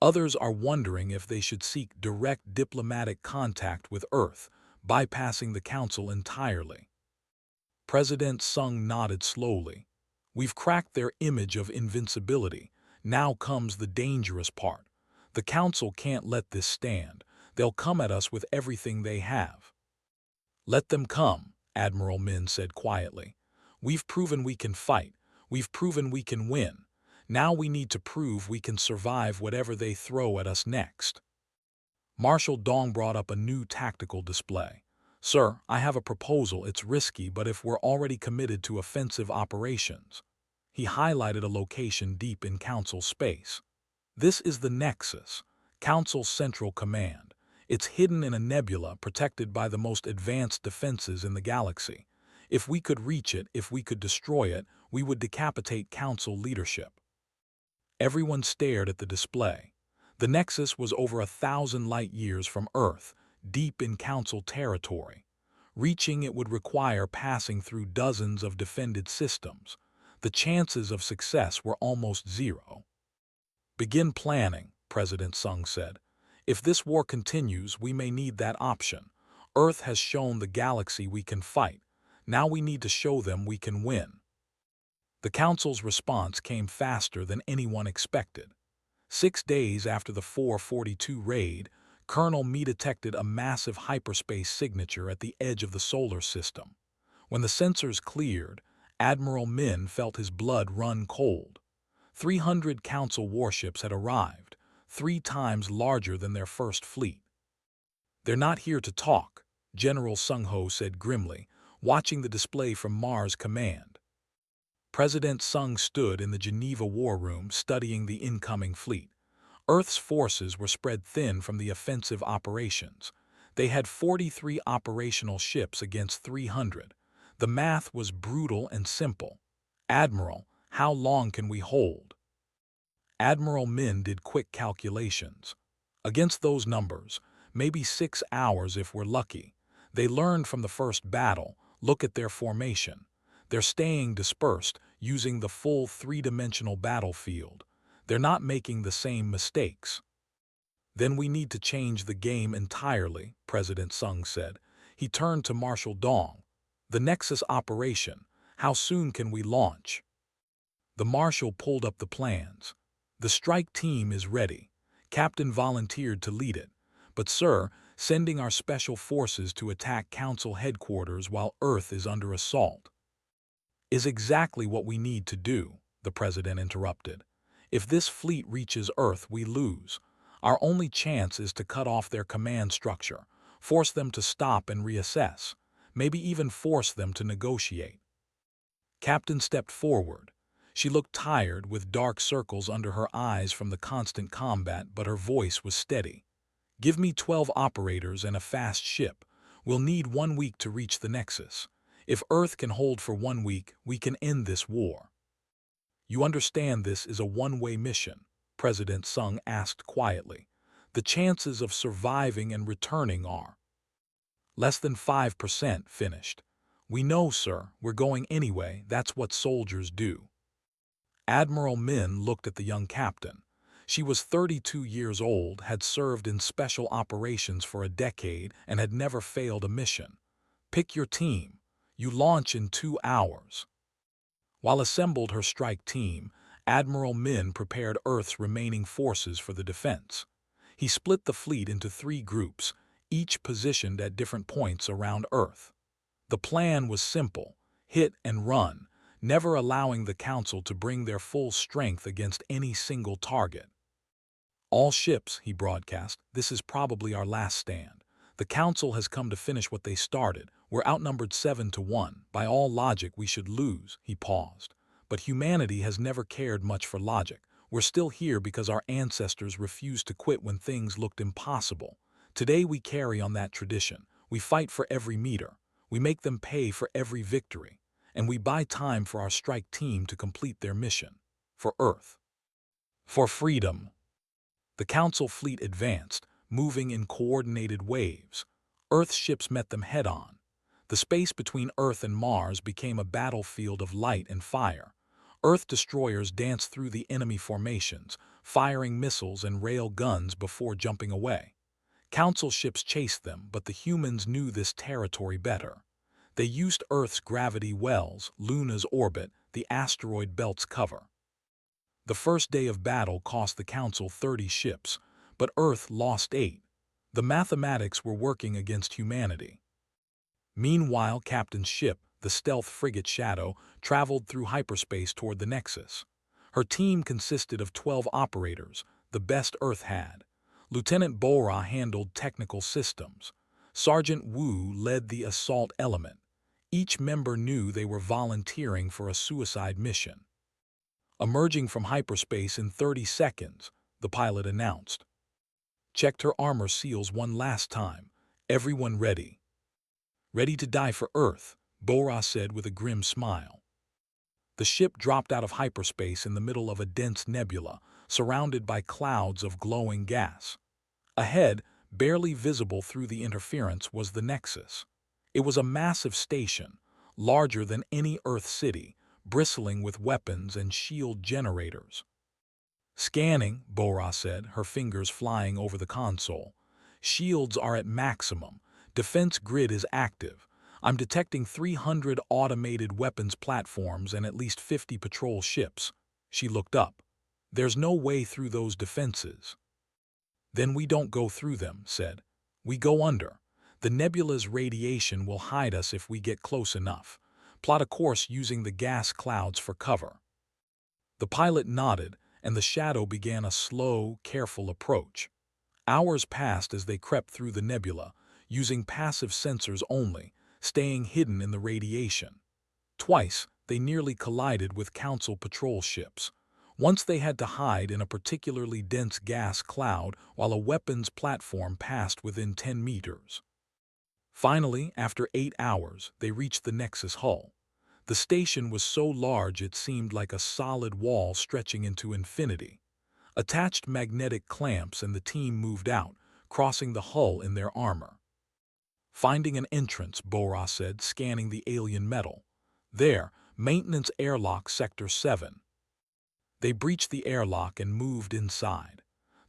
Others are wondering if they should seek direct diplomatic contact with Earth, bypassing the Council entirely. President Sung nodded slowly. We've cracked their image of invincibility. Now comes the dangerous part. The Council can't let this stand. They'll come at us with everything they have. Let them come, Admiral Min said quietly. We've proven we can fight. We've proven we can win. Now we need to prove we can survive whatever they throw at us next. Marshal Dong brought up a new tactical display. Sir, I have a proposal. It's risky, but if we're already committed to offensive operations. He highlighted a location deep in Council space. This is the Nexus, Council's central command. It's hidden in a nebula protected by the most advanced defenses in the galaxy. If we could reach it, if we could destroy it, we would decapitate Council leadership. Everyone stared at the display. The Nexus was over 1,000 light-years from Earth, deep in Council territory. Reaching it would require passing through dozens of defended systems. The chances of success were almost zero. Begin planning, President Sung said. If this war continues, we may need that option. Earth has shown the galaxy we can fight. Now we need to show them we can win. The Council's response came faster than anyone expected. 6 days after the 442 raid, Colonel Me detected a massive hyperspace signature at the edge of the solar system. When the sensors cleared, Admiral Min felt his blood run cold. 300 Council warships had arrived, 3 times larger than their first fleet. They're not here to talk, General Sung Ho said grimly, watching the display from Mars Command. President Sung stood in the Geneva War Room studying the incoming fleet. Earth's forces were spread thin from the offensive operations. They had 43 operational ships against 300. The math was brutal and simple. Admiral, how long can we hold? Admiral Min did quick calculations. Against those numbers, maybe 6 hours if we're lucky. They learned from the first battle. Look at their formation. They're staying dispersed, using the full 3-dimensional battlefield. They're not making the same mistakes. Then we need to change the game entirely, President Sung said. He turned to Marshal Dong. The Nexus operation, how soon can we launch? The Marshal pulled up the plans. The strike team is ready. Captain volunteered to lead it. But sir, sending our special forces to attack Council headquarters while Earth is under assault is exactly what we need to do, the President interrupted. If this fleet reaches Earth, we lose. Our only chance is to cut off their command structure, force them to stop and reassess, maybe even force them to negotiate. Captain stepped forward. She looked tired, with dark circles under her eyes from the constant combat, but her voice was steady. Give me 12 operators and a fast ship. We'll need 1 week to reach the Nexus. If Earth can hold for 1 week, we can end this war. You understand this is a one-way mission, President Sung asked quietly. The chances of surviving and returning are less than 5%, finished. We know, sir, we're going anyway. That's what soldiers do. Admiral Min looked at the young captain. She was 32 years old, had served in special operations for a decade, and had never failed a mission. Pick your team. You launch in 2 hours. While assembled her strike team, Admiral Min prepared Earth's remaining forces for the defense. He split the fleet into 3 groups, each positioned at different points around Earth. The plan was simple: hit and run, never allowing the Council to bring their full strength against any single target. All ships, he broadcast, this is probably our last stand. The Council has come to finish what they started. We're outnumbered 7-1. By all logic, we should lose. He paused. But humanity has never cared much for logic. We're still here because our ancestors refused to quit when things looked impossible. Today we carry on that tradition. We fight for every meter. We make them pay for every victory. And we buy time for our strike team to complete their mission. For Earth. For freedom. The Council fleet advanced, moving in coordinated waves. Earth's ships met them head-on. The space between Earth and Mars became a battlefield of light and fire. Earth destroyers danced through the enemy formations, firing missiles and rail guns before jumping away. Council ships chased them, but the humans knew this territory better. They used Earth's gravity wells, Luna's orbit, the asteroid belt's cover. The first day of battle cost the Council 30 ships, but Earth lost 8. The mathematics were working against humanity. Meanwhile, Captain's ship, the stealth frigate Shadow, traveled through hyperspace toward the Nexus. Her team consisted of 12 operators, the best Earth had. Lieutenant Bora handled technical systems. Sergeant Wu led the assault element. Each member knew they were volunteering for a suicide mission. Emerging from hyperspace in 30 seconds, the pilot announced. Checked her armor seals one last time. Everyone ready. Ready to die for Earth, Bora said with a grim smile. The ship dropped out of hyperspace in the middle of a dense nebula, surrounded by clouds of glowing gas. Ahead, barely visible through the interference, was the Nexus. It was a massive station, larger than any Earth city, bristling with weapons and shield generators. Scanning, Bora said, her fingers flying over the console. Shields are at maximum. Defense grid is active. I'm detecting 300 automated weapons platforms and at least 50 patrol ships. She looked up. There's no way through those defenses. Then we don't go through them, said. We go under. The nebula's radiation will hide us if we get close enough. Plot a course using the gas clouds for cover. The pilot nodded, and the Shadow began a slow, careful approach. Hours passed as they crept through the nebula, using passive sensors only, staying hidden in the radiation. Twice, they nearly collided with Council patrol ships. Once they had to hide in a particularly dense gas cloud while a weapons platform passed within 10 meters. Finally, after 8 hours, they reached the Nexus hull. The station was so large it seemed like a solid wall stretching into infinity. Attached magnetic clamps and the team moved out, crossing the hull in their armor. Finding an entrance, Bora said, scanning the alien metal. There, maintenance airlock sector 7. They breached the airlock and moved inside.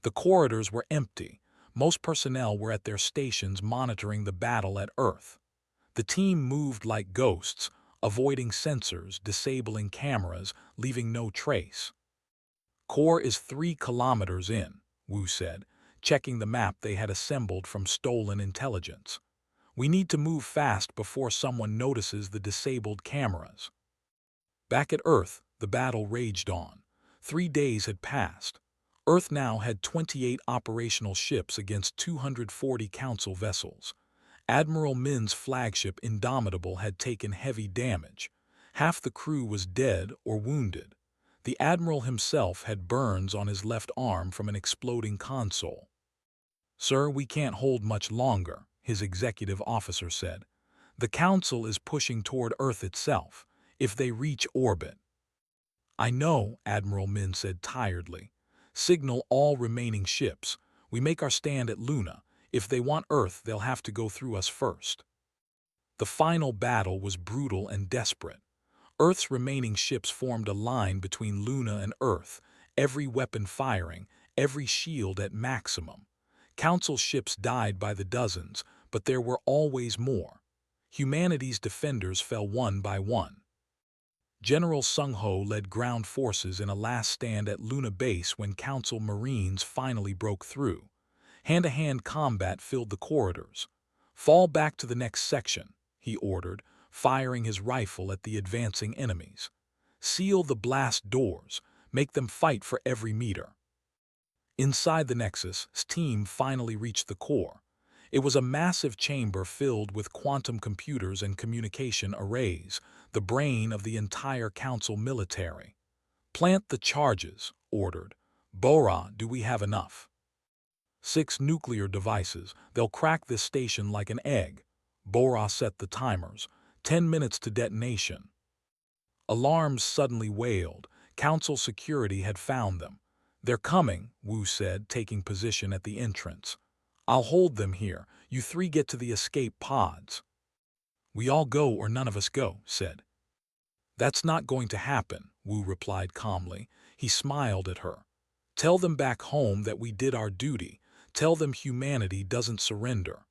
The corridors were empty. Most personnel were at their stations monitoring the battle at Earth. The team moved like ghosts, avoiding sensors, disabling cameras, leaving no trace. Core is 3 kilometers in, Wu said, checking the map they had assembled from stolen intelligence. We need to move fast before someone notices the disabled cameras. Back at Earth, the battle raged on. 3 days had passed. Earth now had 28 operational ships against 240 Council vessels. Admiral Min's flagship Indomitable had taken heavy damage. Half the crew was dead or wounded. The Admiral himself had burns on his left arm from an exploding console. Sir, we can't hold much longer, his executive officer said. The Council is pushing toward Earth itself, if they reach orbit. I know, Admiral Min said tiredly. Signal all remaining ships. We make our stand at Luna. If they want Earth, they'll have to go through us first. The final battle was brutal and desperate. Earth's remaining ships formed a line between Luna and Earth, every weapon firing, every shield at maximum. Council ships died by the dozens, but there were always more. Humanity's defenders fell one by one. General Sung Ho led ground forces in a last stand at Luna Base when Council Marines finally broke through. Hand-to-hand combat filled the corridors. Fall back to the next section, he ordered, firing his rifle at the advancing enemies. Seal the blast doors, make them fight for every meter. Inside the Nexus, his team finally reached the core. It was a massive chamber filled with quantum computers and communication arrays, the brain of the entire Council military. Plant the charges, ordered. Bora, do we have enough? 6 nuclear devices. They'll crack this station like an egg. Bora set the timers. 10 minutes to detonation. Alarms suddenly wailed. Council security had found them. They're coming, Wu said, taking position at the entrance. I'll hold them here. You 3 get to the escape pods. We all go or none of us go, said. "That's not going to happen," Wu replied calmly. He smiled at her. "Tell them back home that we did our duty. Tell them humanity doesn't surrender."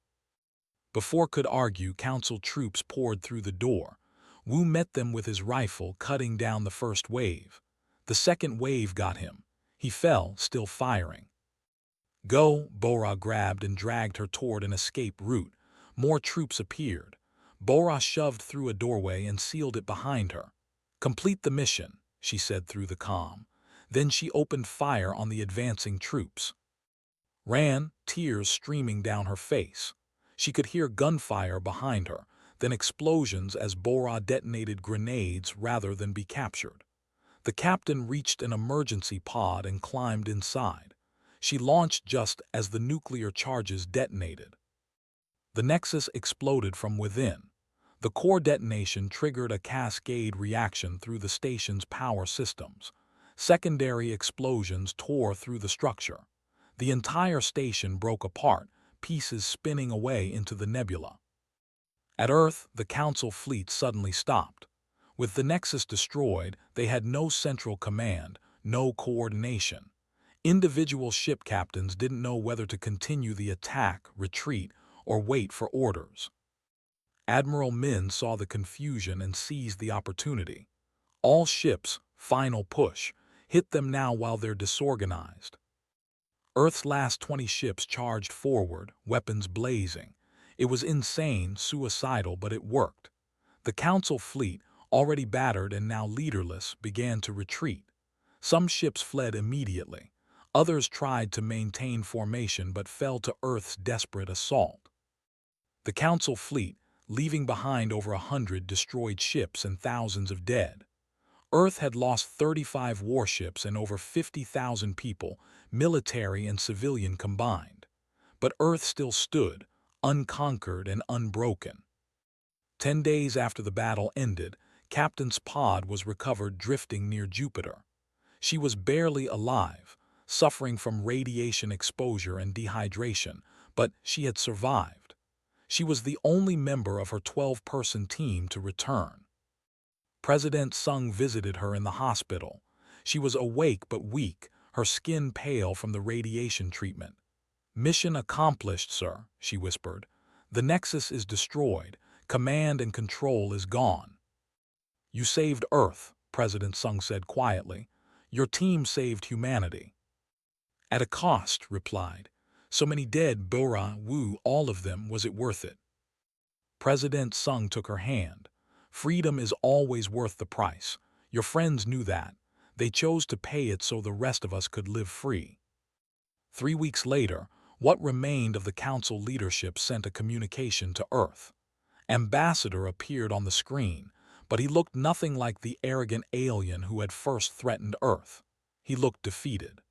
Before could argue, council troops poured through the door. Wu met them with his rifle, cutting down the first wave. The second wave got him. He fell, still firing. "Go," Bora grabbed and dragged her toward an escape route. More troops appeared. Bora shoved through a doorway and sealed it behind her. "Complete the mission," she said through the comm. Then she opened fire on the advancing troops. Ran, tears streaming down her face. She could hear gunfire behind her, then explosions as Bora detonated grenades rather than be captured. The captain reached an emergency pod and climbed inside. She launched just as the nuclear charges detonated. The nexus exploded from within. The core detonation triggered a cascade reaction through the station's power systems. Secondary explosions tore through the structure. The entire station broke apart, pieces spinning away into the nebula. At Earth, the Council fleet suddenly stopped. With the Nexus destroyed, they had no central command, no coordination. Individual ship captains didn't know whether to continue the attack, retreat, or wait for orders. Admiral Min saw the confusion and seized the opportunity. All ships, final push, hit them now while they're disorganized. Earth's last 20 ships charged forward, weapons blazing. It was insane, suicidal, but it worked. The Council fleet, already battered and now leaderless, began to retreat. Some ships fled immediately. Others tried to maintain formation but fell to Earth's desperate assault. The Council fleet, leaving behind over 100 destroyed ships and thousands of dead. Earth had lost 35 warships and over 50,000 people, military and civilian combined. But Earth still stood, unconquered and unbroken. 10 days after the battle ended, Captain's pod was recovered drifting near Jupiter. She was barely alive, suffering from radiation exposure and dehydration, but she had survived. She was the only member of her 12-person team to return. President Sung visited her in the hospital. She was awake but weak, her skin pale from the radiation treatment. "Mission accomplished, sir," she whispered. "The Nexus is destroyed. Command and control is gone." "You saved Earth," President Sung said quietly. "Your team saved humanity." "At a cost," replied. "So many dead, Bora, Wu, all of them, was it worth it?" President Sung took her hand. "Freedom is always worth the price. Your friends knew that. They chose to pay it so the rest of us could live free." 3 weeks later, what remained of the Council leadership sent a communication to Earth. Ambassador appeared on the screen, but he looked nothing like the arrogant alien who had first threatened Earth. He looked defeated.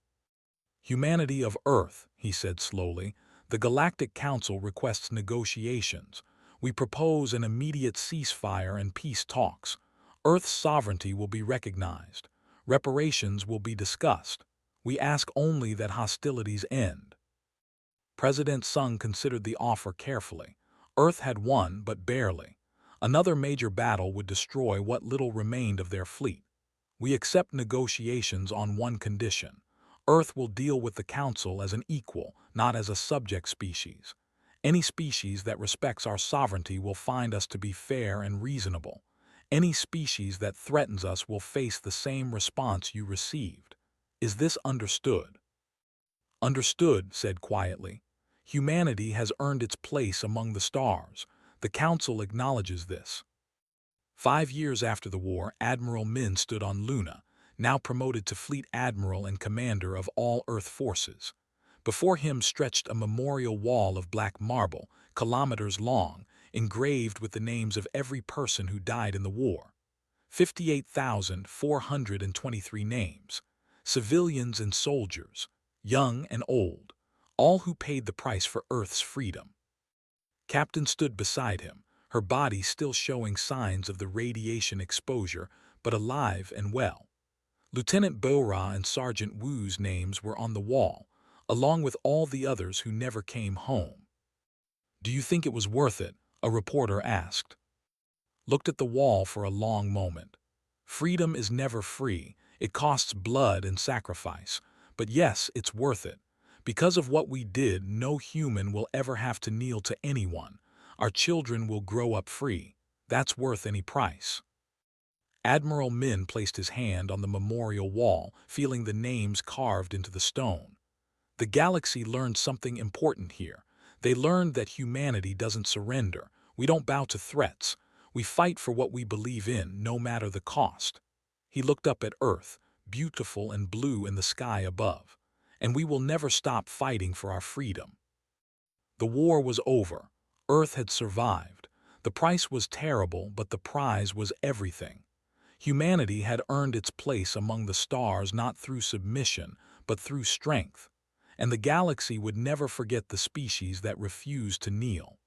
"Humanity of Earth," he said slowly, "the Galactic Council requests negotiations. We propose an immediate ceasefire and peace talks. Earth's sovereignty will be recognized. Reparations will be discussed. We ask only that hostilities end." President Sung considered the offer carefully. Earth had won, but barely. Another major battle would destroy what little remained of their fleet. "We accept negotiations on one condition. Earth will deal with the Council as an equal, not as a subject species. Any species that respects our sovereignty will find us to be fair and reasonable. Any species that threatens us will face the same response you received. Is this understood?" "Understood," said quietly. "Humanity has earned its place among the stars. The Council acknowledges this." 5 years after the war, Admiral Min stood on Luna, now promoted to Fleet Admiral and Commander of all Earth forces. Before him stretched a memorial wall of black marble, kilometers long, engraved with the names of every person who died in the war. 58,423 names. Civilians and soldiers, young and old, all who paid the price for Earth's freedom. Captain stood beside him, her body still showing signs of the radiation exposure, but alive and well. Lieutenant Bora and Sergeant Wu's names were on the wall, along with all the others who never came home. "Do you think it was worth it?" a reporter asked. Looked at the wall for a long moment. Freedom is never free. It costs blood and sacrifice. But yes, it's worth it. Because of what we did, no human will ever have to kneel to anyone. Our children will grow up free. That's worth any price. Admiral Min placed his hand on the memorial wall, feeling the names carved into the stone. The galaxy learned something important here. They learned that humanity doesn't surrender. We don't bow to threats. We fight for what we believe in, no matter the cost. He looked up at Earth, beautiful and blue in the sky above. And we will never stop fighting for our freedom. The war was over. Earth had survived. The price was terrible, but the prize was everything. Humanity had earned its place among the stars not through submission, but through strength. And the galaxy would never forget the species that refused to kneel.